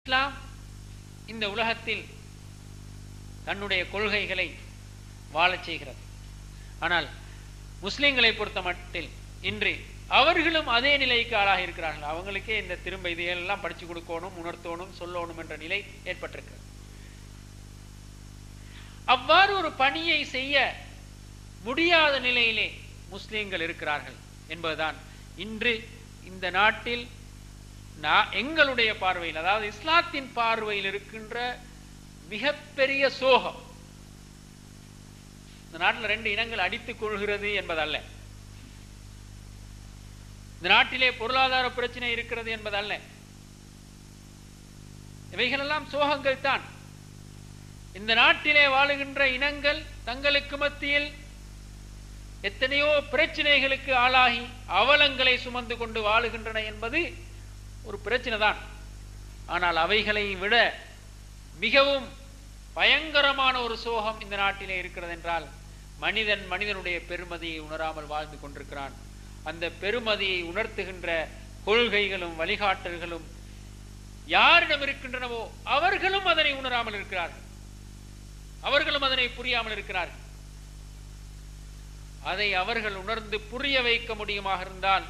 இஸ்லாம் இந்த உலகத்தில் தன்னுடைய கொள்கைகளை வாழச் செய்கிறது. ஆனால் முஸ்லிம்களை பொறுத்த மட்டில் இன்று அவர்களும் அதே நிலைக்கு ஆளாக இருக்கிறார்கள். அவங்களுக்கே இந்த திரும்ப இதையெல்லாம் படிச்சு கொடுக்கணும், உணர்த்தணும், சொல்லணும் என்ற நிலை ஏற்பட்டிருக்கிறது. அவ்வாறு ஒரு பணியை செய்ய முடியாத நிலையிலே முஸ்லிம்கள் இருக்கிறார்கள் என்பதுதான் இன்று இந்த நாட்டில் எங்களுடைய பார்வையில், அதாவது இஸ்லாத்தின் பார்வையில் இருக்கின்ற மிகப்பெரிய சோகம். இந்த நாட்டில் 2 இனங்கள் அடித்துக் கொள்கிறது என்பதல்ல, இந்த நாட்டிலே பொருளாதார பிரச்சனை இருக்கிறது என்பதல்ல, இவைகளெல்லாம் சோகங்கள் தான். இந்த நாட்டிலே வாழுகின்ற இனங்கள் தங்களுக்கு மத்தியில் எத்தனையோ பிரச்சனைகளுக்கு ஆளாகி அவலங்களை சுமந்து கொண்டு வாழுகின்றன என்பது ஒரு பிரச்சனை தான். ஆனால் அவைகளை விட மிகவும் பயங்கரமான ஒரு சோகம் இந்த நாட்டிலே இருக்கிறது என்றால், மனிதனுடைய பெருமதியை உணராமல் வாழ்ந்து கொண்டிருக்கிறான். அந்த பெருமதியை உணர்த்துகின்ற கொள்கைகளும் வழிகாட்டல்களும் யாரிடம் இருக்கின்றனவோ அவர்களும் அதனை உணராமல் இருக்கிறார்கள், அவர்களும் அதனை புரியாமல் இருக்கிறார்கள். அதை அவர்கள் உணர்ந்து புரிய வைக்க முடியுமாக இருந்தால்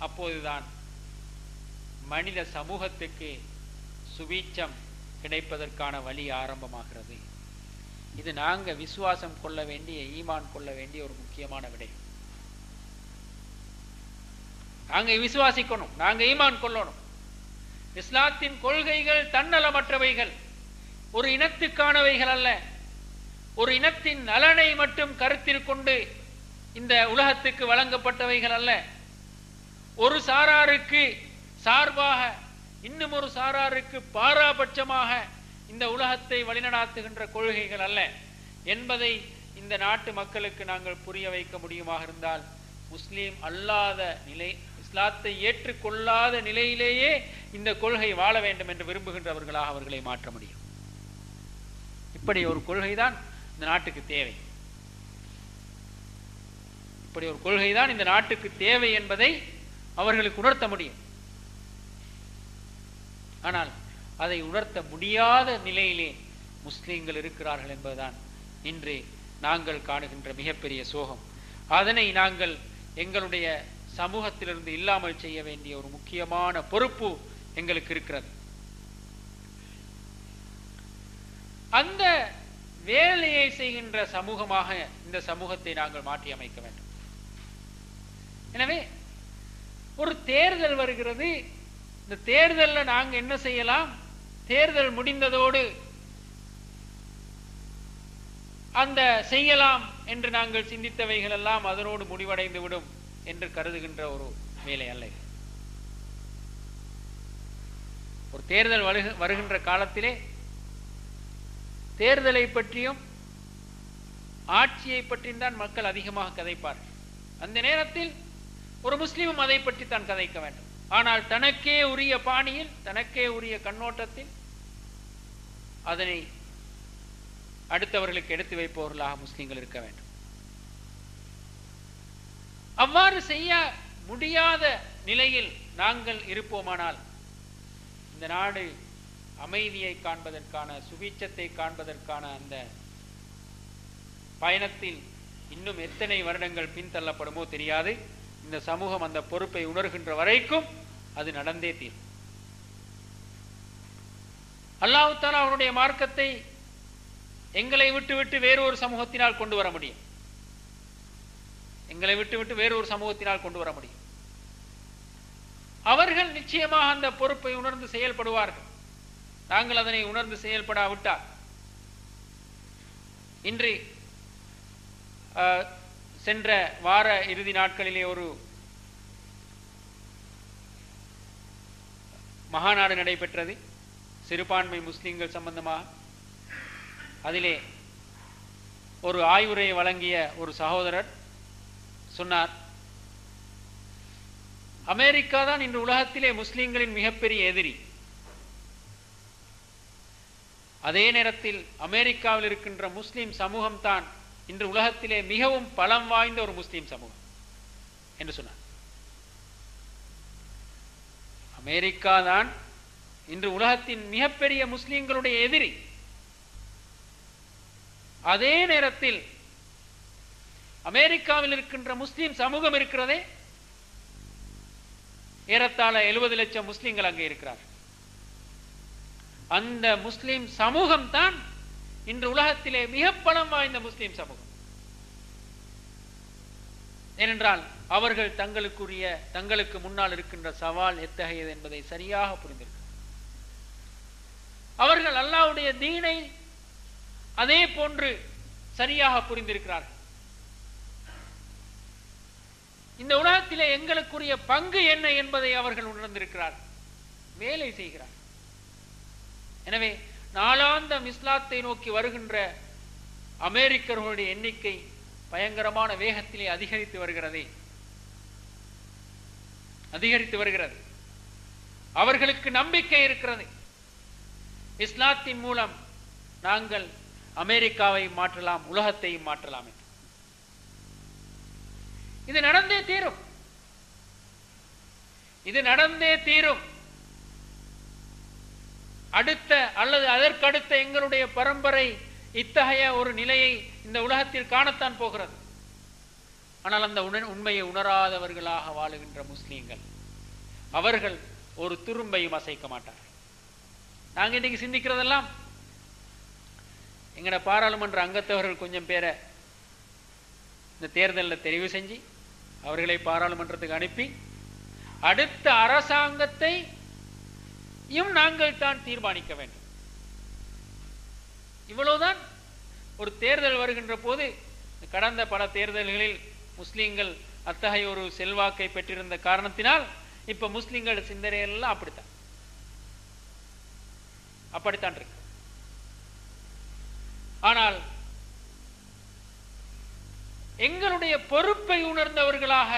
அப்போதுதான் மனித சமூகத்துக்கு சுபீட்சம் கிடைப்பதற்கான வழி ஆரம்பமாகிறது. இது நாங்க விசுவாசம் கொள்ள வேண்டிய, ஈமான் கொள்ள வேண்டிய ஒரு முக்கியமான விடை. நாங்க விசுவாசிக்கணும், நாங்க ஈமான் கொள்ளணும். இஸ்லாத்தின் கொள்கைகள் தன்னலமற்றவைகள், ஒரு இனத்துக்கானவைகள் அல்ல. ஒரு இனத்தின் நலனை மட்டும் கருத்தில் கொண்டு இந்த உலகத்துக்கு வழங்கப்பட்டவைகள் அல்ல. ஒரு சாராருக்கு சார்பாக இன்னும் ஒரு சாராருக்கு பாராபட்சமாக இந்த உலகத்தை வழிநடாத்துகின்ற கொள்கைகள் அல்ல என்பதை இந்த நாட்டு மக்களுக்கு நாங்கள் புரிய வைக்க முடியுமாக இருந்தால், முஸ்லீம் அல்லாத நிலை, இஸ்லாத்தை ஏற்றுக்கொள்ளாத நிலையிலேயே இந்த கொள்கை வாழ வேண்டும் என்று விரும்புகின்றவர்களாக அவர்களை மாற்ற முடியும். இப்படி ஒரு கொள்கைதான் இந்த நாட்டுக்கு தேவை. இப்படி ஒரு கொள்கைதான் இந்த நாட்டுக்கு தேவை என்பதை அவர்களுக்கு உணர்த்த முடியும். ஆனால் அதை உணர்த்த முடியாத நிலையிலே முஸ்லிம்கள் இருக்கிறார்கள் என்பதுதான் இன்று நாங்கள் காணுகின்ற மிகப்பெரிய சோகம். அதனை நாங்கள் எங்களுடைய சமூகத்திலிருந்து இல்லாமல் செய்ய வேண்டிய ஒரு முக்கியமான பொறுப்பு எங்களுக்கு இருக்கிறது. அந்த வேலையை செய்கின்ற சமூகமாக இந்த சமூகத்தை நாங்கள் மாற்றி அமைக்க வேண்டும். எனவே ஒரு தேர்தல் வருகிறது. இந்த தேர்தலில் நாங்கள் என்ன செய்யலாம்? தேர்தல் முடிந்ததோடு அந்த செய்யலாம் என்று நாங்கள் சிந்தித்தவைகள் எல்லாம் அதனோடு முடிவடைந்து விடும் என்று கருதுகின்ற ஒரு வேலை அல்ல. ஒரு தேர்தல் வருகின்ற காலத்திலே தேர்தலை பற்றியும் ஆட்சியை பற்றியும் தான் மக்கள் அதிகமாக கதைப்பார்கள். அந்த நேரத்தில் ஒரு முஸ்லிமும் அதை பற்றி தான் கதைக்க வேண்டும். ஆனால் தனக்கே உரிய பாணியில், தனக்கே உரிய கண்ணோட்டத்தில் அதனை அடுத்தவர்களுக்கு எடுத்து வைப்பவர்களாக முஸ்லிம்கள் இருக்க வேண்டும். அவ்வாறு செய்ய முடியாத நிலையில் நாங்கள் இருப்போமானால் இந்த நாடு அமைதியை காண்பதற்கான, சுபீட்சத்தை காண்பதற்கான அந்த பயணத்தில் இன்னும் எத்தனை வருடங்கள் பின்தள்ளப்படுமோ தெரியாது. இந்த சமூகம் அந்த பொறுப்பை உணர்கின்ற வரைக்கும் அது நடந்தே தீரும். அல்லாஹ் தஆலா அவருடைய மார்க்கத்தை எங்களை விட்டு வேறொரு சமூகத்தினால் கொண்டு வர முடியும். எங்களை விட்டு வேறொரு சமூகத்தினால் கொண்டு வர முடியும். அவர்கள் நிச்சயமாக அந்த பொறுப்பை உணர்ந்து செயல்படுவார்கள். நாங்கள் அதனை உணர்ந்து செயல்படாவிட்டால், இன்று சென்ற வார இறுதி நாட்களிலே ஒரு மகாநாடு நடைபெற்றது சிறுபான்மை முஸ்லிம்கள் சம்பந்தமாக. அதிலே ஒரு ஆய்வுரையை வழங்கிய ஒரு சகோதரர் சொன்னார், அமெரிக்கா தான் இன்று உலகத்திலே முஸ்லிம்களின் மிகப்பெரிய எதிரி. அதே நேரத்தில் அமெரிக்காவில் இருக்கின்ற முஸ்லிம் சமூகம் தான் இன்று உலகத்திலே மிகவும் பலம் வாய்ந்த ஒரு முஸ்லிம் சமூகம் என்று சொன்னார். அமெரிக்கா தான் இன்று உலகத்தின் மிகப்பெரிய முஸ்லிம்களுடைய எதிரி. அதே நேரத்தில் அமெரிக்காவில் இருக்கின்ற முஸ்லிம் சமூகம் இருக்கிறதே, ஏறத்தாழ 70 லட்சம் முஸ்லிம்கள் அங்கே இருக்கிறார். அந்த முஸ்லிம் சமூகம் தான் இன்று உலகத்திலே மிக பலம் வாய்ந்த முஸ்லிம் சமூகம். ஏனென்றால் அவர்கள் தங்களுக்கு முன்னால் இருக்கின்ற சவால் எத்தகையது என்பதை சரியாக புரிந்திருக்கிறார். அவர்கள் அல்லாஹ்வுடைய தீனை அதே போன்று சரியாக புரிந்திருக்கிறார்கள். இந்த உலகத்திலே எங்களுக்குரிய பங்கு என்ன என்பதை அவர்கள் உணர்ந்திருக்கிறார்கள், வேலை செய்கிறார். எனவே நாளாந்தம் இஸ்லாத்தை நோக்கி வருகின்ற அமெரிக்கர்களுடைய எண்ணிக்கை பயங்கரமான வேகத்திலே அதிகரித்து வருகிறது. அவர்களுக்கு நம்பிக்கை இருக்கிறது, இஸ்லாத்தின் மூலம் நாங்கள் அமெரிக்காவை மாற்றலாம், உலகத்தையும் மாற்றலாம் என்று. இது நடந்தே தீரும். அடுத்த அல்லது அதற்கடுத்த எங்களுடைய பரம்பரை இத்தகைய ஒரு நிலையை இந்த உலகத்தில் காணத்தான் போகிறது. ஆனால் அந்த உண்மையை உணராதவர்களாக வாழுகின்ற முஸ்லீம்கள், அவர்கள் ஒரு துரும்பையும் அசைக்க மாட்டார்கள். நாங்கள் இன்னைக்கு சிந்திக்கிறதெல்லாம் எங்கட பாராளுமன்ற அங்கத்தவர்கள் கொஞ்சம் பேரை இந்த தேர்தலில் தெரிவு செஞ்சு அவர்களை பாராளுமன்றத்துக்கு அனுப்பி அடுத்த அரசாங்கத்தை நாங்கள் தான் தீர்மானிக்க வேண்டும். இவ்வளவுதான். ஒரு தேர்தல் வருகின்ற போது, கடந்த பல தேர்தல்களில் முஸ்லிம்கள் அத்தகைய ஒரு செல்வாக்கை பெற்றிருந்த காரணத்தினால் இப்ப முஸ்லிம்கள் சிந்தனையெல்லாம் அப்படித்தான் இருக்கு. ஆனால் எங்களுடைய பொறுப்பை உணர்ந்தவர்களாக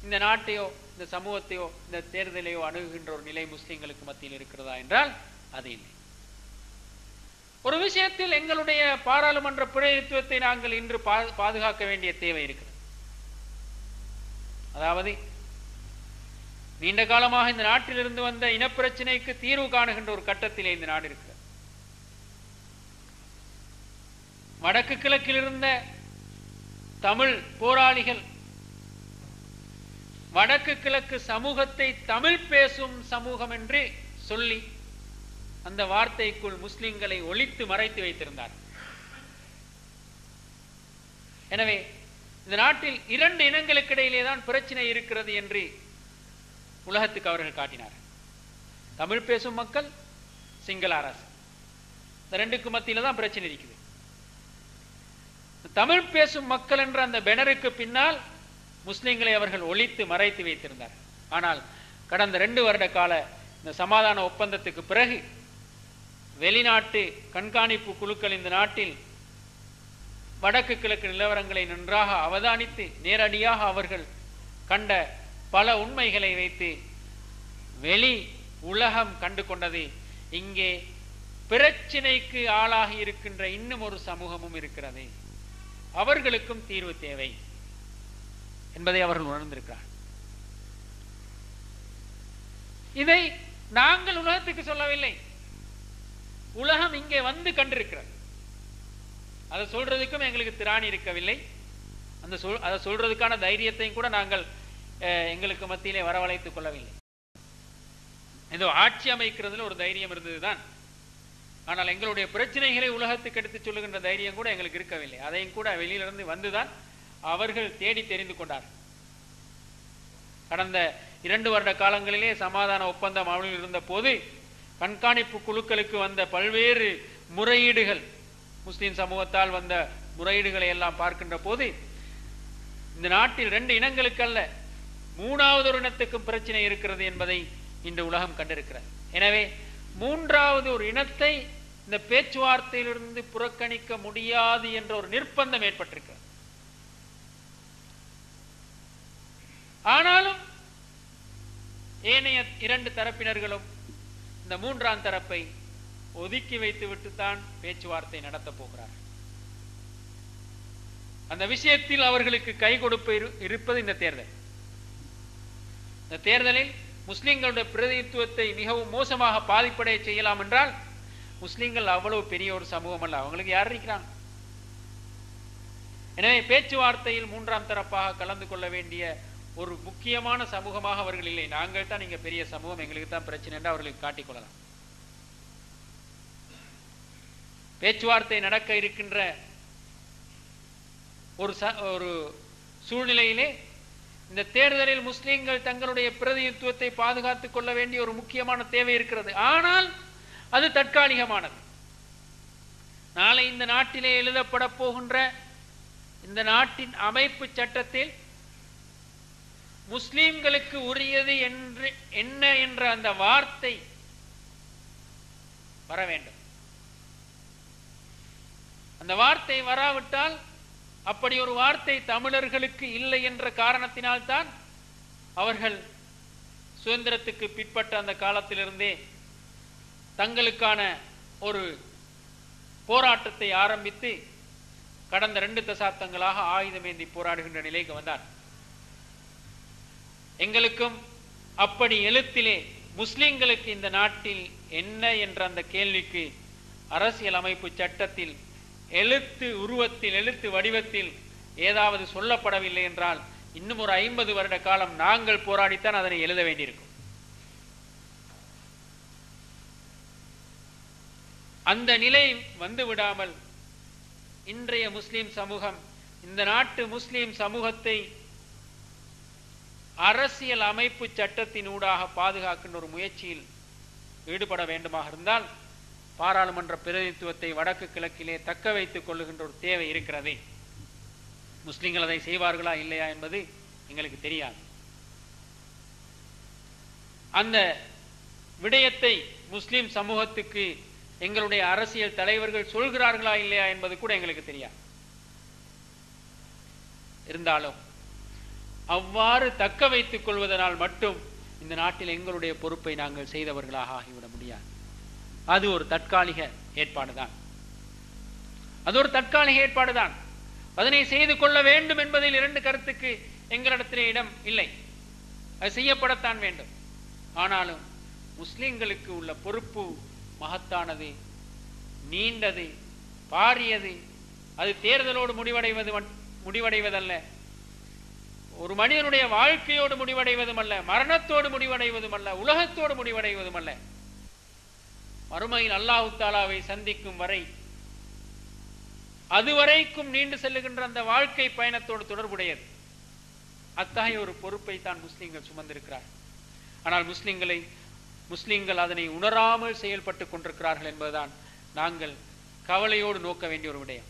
இந்த நாட்டையோ இந்த சமூகத்தையோ இந்த தேர்தலையோ அணுகுகின்ற ஒரு நிலை முஸ்லிம்களுக்கு மத்தியில் இருக்கிறதா என்றால் அது இல்லை. ஒரு விஷயத்தில் எங்களுடைய பாராளுமன்ற பிரதிநிதித்துவத்தை நாங்கள் இன்று பாதுகாக்க வேண்டிய தேவை இருக்கிறது. அதாவது நீண்ட காலமாக இந்த நாட்டில் இருந்து வந்த இனப்பிரச்சனைக்கு தீர்வு காணுகின்ற ஒரு கட்டத்திலே இந்த நாடு இருக்கிறது. வடக்கு கிழக்கில் இருந்த தமிழ் போராளிகள் வடக்கு கிழக்கு சமூகத்தை தமிழ் பேசும் சமூகம் என்று சொல்லி அந்த வார்த்தைக்குள் முஸ்லிம்களை ஒளித்து மறைத்து வைத்திருந்தார். எனவே இந்த நாட்டில் 2 இனங்களுக்கு இடையிலேதான் பிரச்சனை இருக்கிறது என்று உலகத்துக்கு அவர்கள் காட்டினார். தமிழ் பேசும் மக்கள், சிங்கள அரசு, இந்த 2க்கு மத்தியில தான் பிரச்சனை இருக்குது. தமிழ் பேசும் மக்கள் என்ற அந்த பேனருக்கு பின்னால் முஸ்லிம்களை அவர்கள் ஒளித்து மறைத்து வைத்திருந்தார். ஆனால் கடந்த 2 வருட கால இந்த சமாதான ஒப்பந்தத்துக்கு பிறகு வெளிநாட்டு கண்காணிப்பு குழுக்கள் இந்த நாட்டில் வடக்கு கிழக்கு நிலவரங்களை நன்றாக அவதானித்து நேரடியாக அவர்கள் கண்ட பல உண்மைகளை வைத்து வெளி உலகம் கண்டு கொண்டது, இங்கே பிரச்சினைக்கு ஆளாகி இருக்கின்ற இன்னும் ஒரு சமூகமும் இருக்கிறது, அவர்களுக்கும் தீர்வு தேவை என்பதை அவர்கள் உணர்ந்திருக்கிறார். இதை நாங்கள் உலகத்துக்கு சொல்லவில்லை, உலகம் இங்கே வந்து கண்டிருக்கிறது. அதை சொல்றதுக்கும் எங்களுக்கு திராணி இருக்கவில்லை. அதை சொல்றதுக்கான தைரியத்தையும் கூட நாங்கள் எங்களுக்கு மத்தியிலே வரவழைத்துக் கொள்ளவில்லை. ஏதோ ஆட்சி அமைக்கிறதுல ஒரு தைரியம் இருந்ததுதான். ஆனால் எங்களுடைய பிரச்சனைகளை உலகத்துக்கு எடுத்து சொல்லுகின்ற தைரியம் கூட எங்களுக்கு இருக்கவில்லை. அதையும் கூட வெளியிலிருந்து வந்துதான் அவர்கள் தேடி தெரிந்து கொண்டார். கடந்த 2 வருட காலங்களிலே சமாதான ஒப்பந்தம் அமலில் இருந்த போது கண்காணிப்பு குழுக்களுக்கு வந்த பல்வேறு முறையீடுகள், முஸ்லிம் சமூகத்தால் வந்த முறையீடுகளை எல்லாம் பார்க்கின்ற போது இந்த நாட்டில் 2 இனங்களுக்கு அல்ல 3வது ஒரு இனத்துக்கும் பிரச்சனை இருக்கிறது என்பதை இன்று உலகம் கண்டிருக்கிறது. எனவே 3வது ஒரு இனத்தை இந்த பேச்சுவார்த்தையிலிருந்து புறக்கணிக்க முடியாது என்ற ஒரு நிர்பந்தம் ஏற்பட்டிருக்கிறது. ஆனாலும் ஏனைய 2 தரப்பினர்களும் இந்த 3ஆம் தரப்பை ஒதுக்கி வைத்து விட்டுத்தான் பேச்சுவார்த்தை நடத்த போகிறார். அந்த விஷயத்தில் அவர்களுக்கு கை கொடுப்பு இருப்பது இந்த தேர்தல். இந்த தேர்தலில் முஸ்லிம்களுடைய பிரதிநிதித்துவத்தை மிகவும் மோசமாக பாதிப்படைய செய்யலாம் என்றால் முஸ்லிம்கள் அவ்வளவு பெரிய ஒரு சமூகம் அல்ல. அவங்களுக்கு யார் இருக்கிறாங்க? எனவே பேச்சுவார்த்தையில் மூன்றாம் தரப்பாக கலந்து கொள்ள வேண்டிய ஒரு முக்கியமான சமூகமாக அவர்கள் இல்லை. நாங்கள் தான் நீங்க பெரிய சமூகம், எங்களுக்கு தான் பிரச்சனை என்று அவர்களுக்கு காட்டிக்கொள்ளலாம். பேச்சுவார்த்தை நடக்க இருக்கின்ற ஒரு சூழ்நிலையிலே இந்த தேர்தலில் முஸ்லிம்கள் தங்களுடைய பிரதிநிதித்துவத்தை பாதுகாத்துக் கொள்ள வேண்டிய ஒரு முக்கியமான தேவை இருக்கிறது. ஆனால் அது தற்காலிகமானது. நாளை இந்த நாட்டிலே எழுதப்பட போகின்ற இந்த நாட்டின் அமைப்பு சட்டத்தில் முஸ்லிம்களுக்கு உரியது என்று என்ன என்ற அந்த வார்த்தை வர வேண்டும். அந்த வார்த்தை வராவிட்டால், அப்படி ஒரு வார்த்தை தமிழர்களுக்கு இல்லை என்ற காரணத்தினால்தான் அவர்கள் சுதந்திரத்துக்கு பிற்பட்ட அந்த காலத்திலிருந்தே தங்களுக்கான ஒரு போராட்டத்தை ஆரம்பித்து கடந்த 2 தசாப்தங்களாக ஆயுதமேந்தி போராடுகின்ற நிலைக்கு வந்தார். எங்களுக்கும் அப்படி எழுத்திலே முஸ்லிம்களுக்கு இந்த நாட்டில் என்ன என்ற அந்த கேள்விக்கு அரசியல் அமைப்பு சட்டத்தில் எழுத்து உருவத்தில் எழுத்து வடிவத்தில் ஏதாவது சொல்லப்படவில்லை என்றால் இன்னும் ஒரு 50 வருட காலம் நாங்கள் போராடித்தான் அதனை எழுத வேண்டியிருக்கும். அந்த நிலை வந்து விடாமல் இன்றைய முஸ்லிம் சமூகம் இந்த நாட்டு முஸ்லிம் சமூகத்தை அரசியல் அமைப்பு சட்டத்தின் ஊடாக பாதுகாக்கின்ற ஒரு முயற்சியில் ஈடுபட வேண்டுமாக இருந்தால் பாராளுமன்ற பிரதிநிதித்துவத்தை வடக்கு கிழக்கிலே தக்க வைத்துக் கொள்ளுகின்ற ஒரு தேவை இருக்கிறது. முஸ்லிம்கள் அதை செய்வார்களா இல்லையா என்பது எங்களுக்கு தெரியாது. அந்த விடயத்தை முஸ்லிம் சமூகத்துக்கு எங்களுடைய அரசியல் தலைவர்கள் சொல்கிறார்களா இல்லையா என்பது கூட எங்களுக்கு தெரியாது. இருந்தாலும் அவ்வாறு தக்க வைத்துக் கொள்வதனால் மட்டும் இந்த நாட்டில் எங்களுடைய பொறுப்பை நாங்கள் செய்தவர்களாக ஆகிவிட முடியாது. அது ஒரு தற்காலிக ஏற்பாடுதான். அது ஒரு தற்காலிக ஏற்பாடுதான். அதனை செய்து கொள்ள வேண்டும் என்பதில் 2 கருத்துக்கு எங்களிடத்திலே இடம் இல்லை. அது செய்யப்படத்தான் வேண்டும். ஆனாலும் முஸ்லிம்களுக்கு உள்ள பொறுப்பு மகத்தானது, நீண்டது, பாரியது. அது தேர்தலோடு முடிவடைவதல்ல, ஒரு மனிதனுடைய வாழ்க்கையோடு முடிவடைவதும் அல்ல, மரணத்தோடு முடிவடைவதும் அல்ல, உலகத்தோடு முடிவடைவதும் அல்ல. மறுமையில் அல்லாஹு தாலாவை சந்திக்கும் வரை அதுவரைக்கும் நீண்டு செல்லுகின்ற அந்த வாழ்க்கை பயணத்தோடு தொடர்புடையது. அத்தகைய ஒரு பொறுப்பை தான் முஸ்லிம்கள் சுமந்திருக்கிறார். ஆனால் முஸ்லிம்கள் அதனை உணராமல் செயல்பட்டுக் கொண்டிருக்கிறார்கள் என்பதுதான் நாங்கள் கவலையோடு நோக்க வேண்டிய ஒரு விடயம்.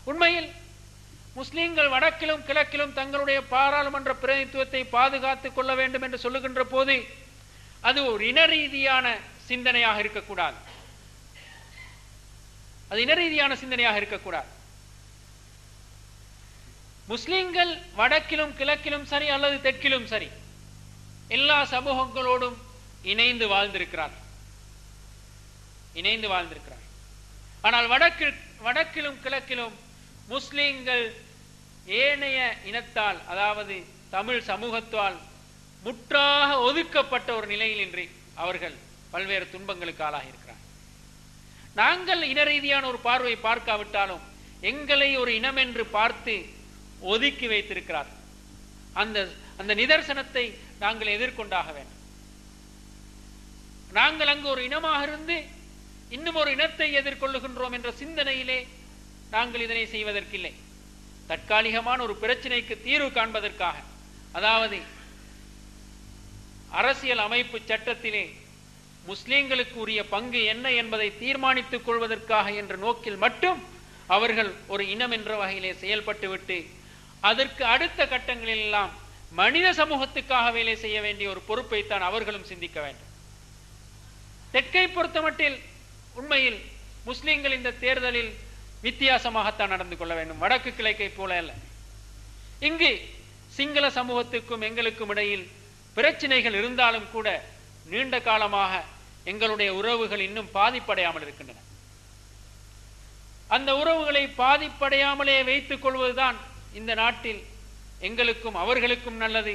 உண்மையில் முஸ்லிம்கள் வடக்கிலும் கிழக்கிலும் தங்களுடைய பாராளுமன்ற பிரதிநிதித்துவத்தை பாதுகாத்துக் கொள்ள வேண்டும் என்று சொல்லுகின்ற போது அது ஒரு இன ரீதியான சிந்தனையாக இருக்கக்கூடாது. அது இன ரீதியான சிந்தனையாக இருக்கக்கூடாது. முஸ்லிம்கள் வடக்கிலும் கிழக்கிலும் சரி அல்லது தெற்கிலும் சரி எல்லா சமூகங்களோடும் இணைந்து வாழ்ந்திருக்கிறார். ஆனால் வடக்கிலும் கிழக்கிலும் முஸ்லிம்கள் ஏனைய இனத்தால், அதாவது தமிழ் சமூகத்தால் முற்றாக ஒதுக்கப்பட்ட ஒரு நிலையில் இன்றி அவர்கள் பல்வேறு துன்பங்களுக்கு ஆளாகி இருக்கிறார். நாங்கள் இன ரீதியான ஒரு பார்வை பார்க்காவிட்டாலும் எங்களை ஒரு இனம் என்று பார்த்து ஒதுக்கி வைத்திருக்கிறார். அந்த நிதர்சனத்தை நாங்கள் எதிர்கொண்டாக வேண்டும். நாங்கள் அங்கு ஒரு இனமாக இருந்து இன்னும் ஒரு இனத்தை எதிர்கொள்ளுகின்றோம் என்ற சிந்தனையிலே நாங்கள் இதனை செய்வதற்கில்லை. தற்காலிகமான ஒரு பிரச்சனைக்கு தீர்வு காண்பதற்காக, அதாவது அரசியல் அமைப்பு சட்டத்திலே முஸ்லிம்களுக்கு உரிய பங்கு என்ன என்பதை தீர்மானித்துக் கொள்வதற்காக என்ற நோக்கில் மட்டும் அவர்கள் ஒரு இனம் என்ற வகையிலே செயல்பட்டுவிட்டு அதற்கு அடுத்த கட்டங்களில் எல்லாம் மனித சமூகத்துக்காக வேலை செய்ய வேண்டிய ஒரு பொறுப்பைத்தான் அவர்களும் சிந்திக்க வேண்டும். தெற்கை பொறுத்தமட்டில் உண்மையில் முஸ்லிம்கள் இந்த தேர்தலில் வித்தியாசமாகத்தான் நடந்து கொள்ள வேண்டும், வடக்கு கிழக்கை போல அல்ல. இங்கு சிங்கள சமூகத்துக்கும் எங்களுக்கும் இடையில் பிரச்சனைகள் இருந்தாலும் கூட நீண்ட காலமாக எங்களுடைய உறவுகள் இன்னும் பாதிப்படையாமல் இருக்கின்றன. அந்த உறவுகளை பாதிப்படையாமலே வைத்துக் கொள்வதுதான் இந்த நாட்டில் எங்களுக்கும் அவர்களுக்கும் நல்லது,